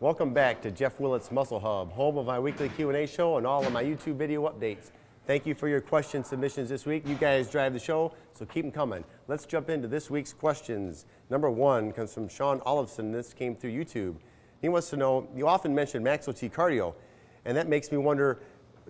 Welcome back to Jeff Willett's Muscle Hub, home of my weekly Q&A show and all of my YouTube video updates. Thank you for your question submissions this week. You guys drive the show, so keep them coming. Let's jump into this week's questions. Number one comes from Sean Olafson. This came through YouTube. He wants to know, you often mention Max OT cardio, and that makes me wonder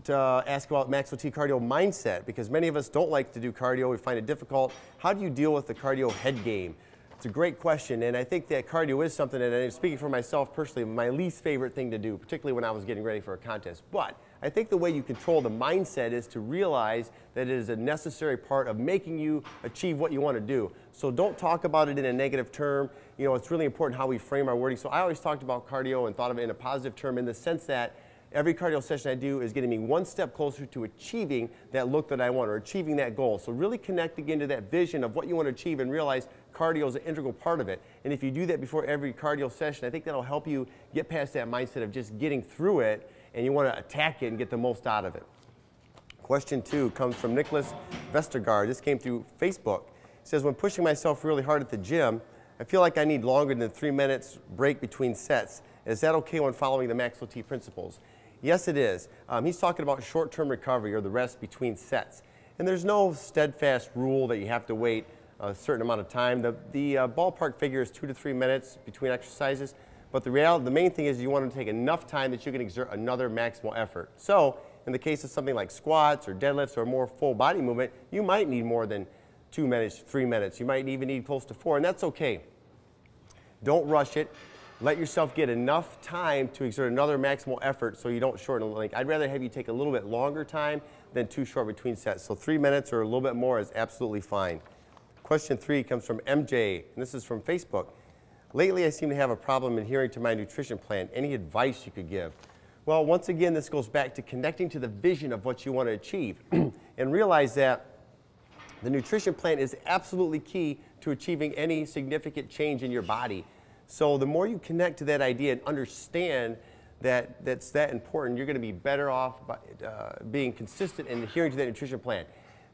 to ask about Max OT cardio mindset, because many of us don't like to do cardio. We find it difficult. How do you deal with the cardio head game? It's a great question, and I think that cardio is something that, I'm speaking for myself personally, my least favorite thing to do, particularly when I was getting ready for a contest. But I think the way you control the mindset is to realize that it is a necessary part of making you achieve what you want to do. So don't talk about it in a negative term. You know, it's really important how we frame our wording. So I always talked about cardio and thought of it in a positive term, in the sense that every cardio session I do is getting me one step closer to achieving that look that I want, or achieving that goal. So really connect again to that vision of what you want to achieve and realize cardio is an integral part of it. And if you do that before every cardio session, I think that'll help you get past that mindset of just getting through it, and you want to attack it and get the most out of it. Question 2 comes from Nicholas Vestergaard. This came through Facebook. He says, when pushing myself really hard at the gym, I feel like I need longer than 3 minutes break between sets. Is that okay when following the Max OT principles? Yes, it is. He's talking about short-term recovery, or the rest between sets. And there's no steadfast rule that you have to wait a certain amount of time. The ballpark figure is 2 to 3 minutes between exercises. But the main thing is you want to take enough time that you can exert another maximal effort. So in the case of something like squats or deadlifts or more full body movement, you might need more than 2 minutes, 3 minutes. You might even need close to 4, and that's okay. Don't rush it. Let yourself get enough time to exert another maximal effort so you don't shorten the length. I'd rather have you take a little bit longer time than too short between sets. So 3 minutes or a little bit more is absolutely fine. Question 3 comes from MJ, and this is from Facebook. Lately, I seem to have a problem adhering to my nutrition plan. Any advice you could give? Well, once again, this goes back to connecting to the vision of what you want to achieve and realize that the nutrition plan is absolutely key to achieving any significant change in your body. So the more you connect to that idea and understand that that's that important, you're going to be better off by being consistent and adhering to that nutrition plan.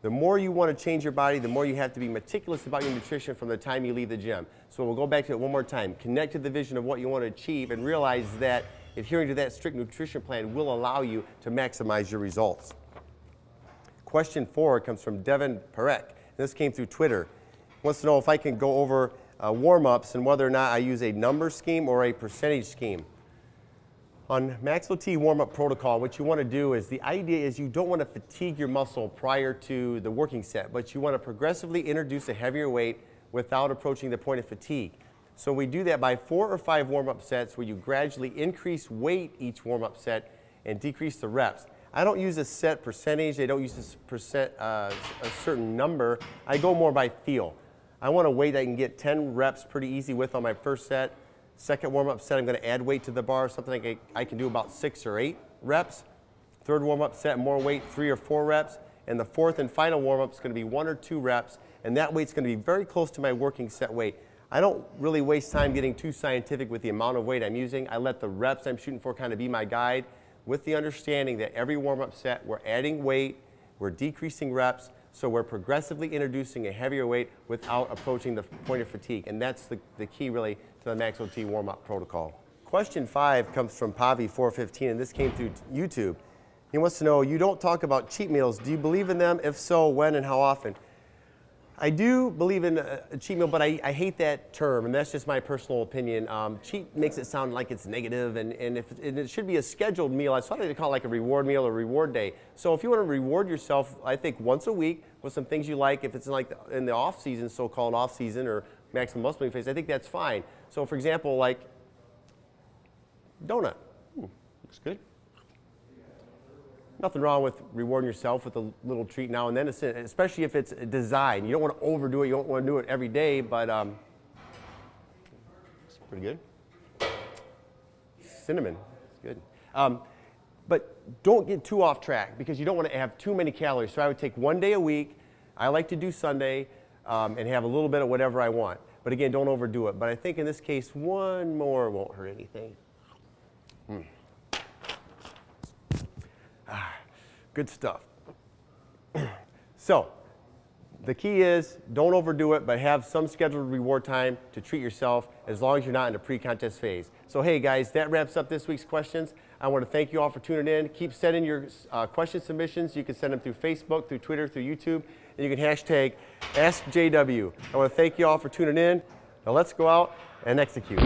The more you want to change your body, the more you have to be meticulous about your nutrition from the time you leave the gym. So we'll go back to it one more time. Connect to the vision of what you want to achieve and realize that adhering to that strict nutrition plan will allow you to maximize your results. Question 4 comes from Devin Parek. This came through Twitter. He wants to know if I can go over warm-ups and whether or not I use a number scheme or a percentage scheme. On Max OT warm-up protocol, what you want to do is, the idea is you don't want to fatigue your muscle prior to the working set, but you want to progressively introduce a heavier weight without approaching the point of fatigue. So we do that by 4 or 5 warm-up sets where you gradually increase weight each warm-up set and decrease the reps. I don't use a set percentage. I don't use a certain number. I go more by feel. I want a weight I can get 10 reps pretty easy with on my first set. Second warm-up set, I'm going to add weight to the bar, something like I can do about 6 or 8 reps. Third warm-up set, more weight, 3 or 4 reps. And the fourth and final warm-up is going to be 1 or 2 reps, and that weight's going to be very close to my working set weight. I don't really waste time getting too scientific with the amount of weight I'm using. I let the reps I'm shooting for kind of be my guide, with the understanding that every warm-up set we're adding weight, we're decreasing reps, so we're progressively introducing a heavier weight without approaching the point of fatigue. And that's the key really to the Max OT warm-up protocol. Question 5 comes from Pavi415, and this came through YouTube. He wants to know, you don't talk about cheat meals. Do you believe in them? If so, when and how often? I do believe in a cheat meal, but I hate that term, and that's just my personal opinion. Cheat makes it sound like it's negative, and it should be a scheduled meal. I thought they'd call it like a reward meal or reward day. So if you want to reward yourself, I think once a week with some things you like, if it's in the off season, so-called off season or maximum muscle building phase, I think that's fine. So for example, like donut, looks good. Nothing wrong with rewarding yourself with a little treat now and then, especially if it's designed. You don't want to overdo it. You don't want to do it every day, but it's pretty good. Cinnamon, it's good. But don't get too off track because you don't want to have too many calories. So I would take 1 day a week. I like to do Sunday and have a little bit of whatever I want. But again, don't overdo it. But I think in this case, 1 more won't hurt anything. Good stuff. So The key is don't overdo it, but have some scheduled reward time to treat yourself as long as you're not in a pre-contest phase. So hey guys, that wraps up this week's questions. I want to thank you all for tuning in. Keep sending your question submissions. You can send them through Facebook, through Twitter, through YouTube, and you can hashtag AskJW. I want to thank you all for tuning in. Now let's go out and execute.